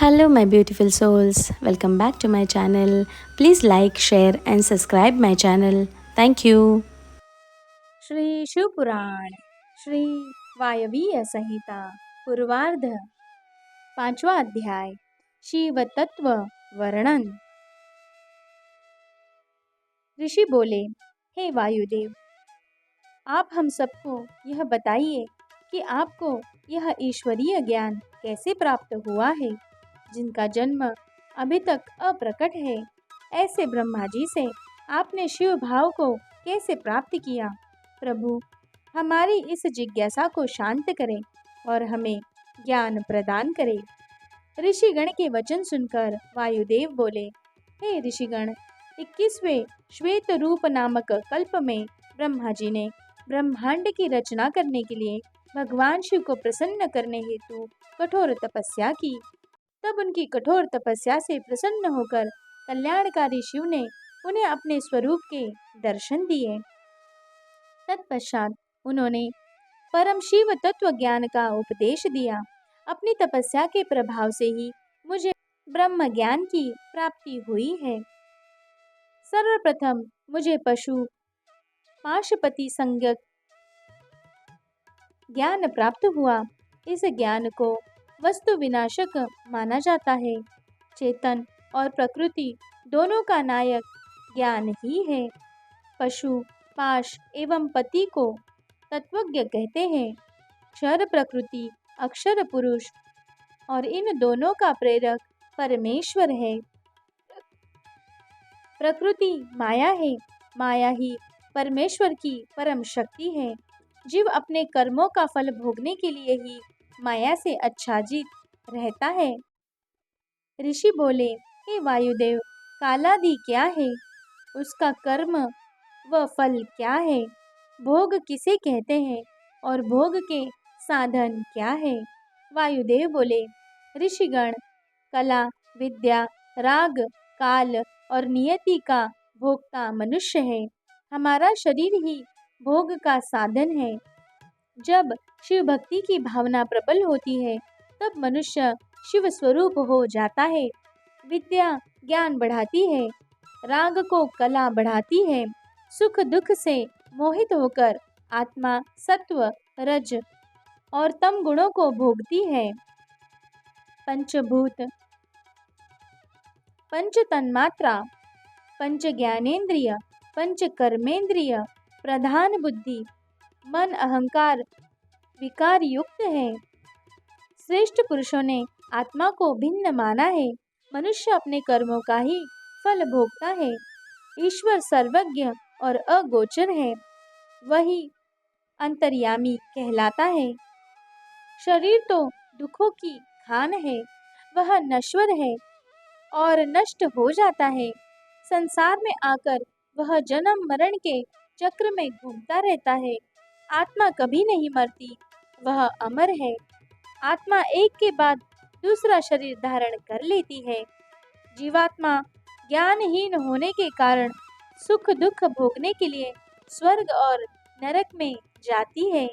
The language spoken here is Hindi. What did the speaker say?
Hello, my beautiful souls. Welcome back to my channel. Please like, share, and subscribe my channel. Thank you. Shri Shivpuran Shri वायवीय संहिता पूर्वार्ध पांचवा अध्याय शिव तत्व वर्णन। ऋषि बोले, हे वायुदेव, आप हम सबको यह बताइए कि आपको यह ईश्वरीय ज्ञान कैसे प्राप्त हुआ है, जिनका जन्म अभी तक अप्रकट है। ऐसे ब्रह्मा जी से आपने शिव भाव को कैसे प्राप्त किया। प्रभु, हमारी इस जिज्ञासा को शांत करें और हमें ज्ञान प्रदान करें। ऋषिगण के वचन सुनकर वायुदेव बोले, हे ऋषिगण, 21वें श्वेत रूप नामक कल्प में ब्रह्मा जी ने ब्रह्मांड की रचना करने के लिए भगवान शिव को प्रसन्न करने हेतु कठोर तपस्या की। तब उनकी कठोर तपस्या से प्रसन्न होकर कल्याणकारी शिव ने उन्हें अपने स्वरूप के दर्शन दिए। तत्पश्चात उन्होंने परम शिव तत्व ज्ञान का उपदेश दिया। अपनी तपस्या के प्रभाव से ही मुझे ब्रह्म ज्ञान की प्राप्ति हुई है। सर्वप्रथम मुझे पशु पाशुपति संज्ञक ज्ञान प्राप्त हुआ। इस ज्ञान को वस्तु विनाशक माना जाता है। चेतन और प्रकृति दोनों का नायक ज्ञान ही है। पशु पाश एवं पति को तत्वज्ञ कहते हैं। क्षर प्रकृति अक्षर पुरुष और इन दोनों का प्रेरक परमेश्वर है। प्रकृति माया है, माया ही परमेश्वर की परम शक्ति है। जीव अपने कर्मों का फल भोगने के लिए ही माया से आच्छादित रहता है। ऋषि बोले, हे वायुदेव, कालादि क्या है, उसका कर्म व फल क्या है, भोग किसे कहते हैं और भोग के साधन क्या है। वायुदेव बोले, ऋषिगण, कला, विद्या, राग, काल और नियति का भोक्ता मनुष्य है। हमारा शरीर ही भोग का साधन है। जब शिव भक्ति की भावना प्रबल होती है, तब मनुष्य शिव स्वरूप हो जाता है। विद्या ज्ञान बढ़ाती है, राग को कला बढ़ाती है, सुख दुख से मोहित होकर आत्मा सत्व रज और तम गुणों को भोगती है। पंचभूत, पंच तन्मात्रा, पंच ज्ञानेंद्रिय, पंच कर्मेंद्रिय, प्रधान बुद्धि, मन अहंकार विकार युक्त है। श्रेष्ठ पुरुषों ने आत्मा को भिन्न माना है। मनुष्य अपने कर्मों का ही फल भोगता है। ईश्वर सर्वज्ञ और अगोचर है, वही अंतर्यामी कहलाता है। शरीर तो दुखों की खान है, वह नश्वर है और नष्ट हो जाता है। संसार में आकर वह जन्म मरण के चक्र में घूमता रहता है। आत्मा कभी नहीं मरती, वह अमर है। आत्मा एक के बाद दूसरा शरीर धारण कर लेती है। जीवात्मा ज्ञानहीन होने के कारण सुख दुख भोगने के लिए स्वर्ग और नरक में जाती है।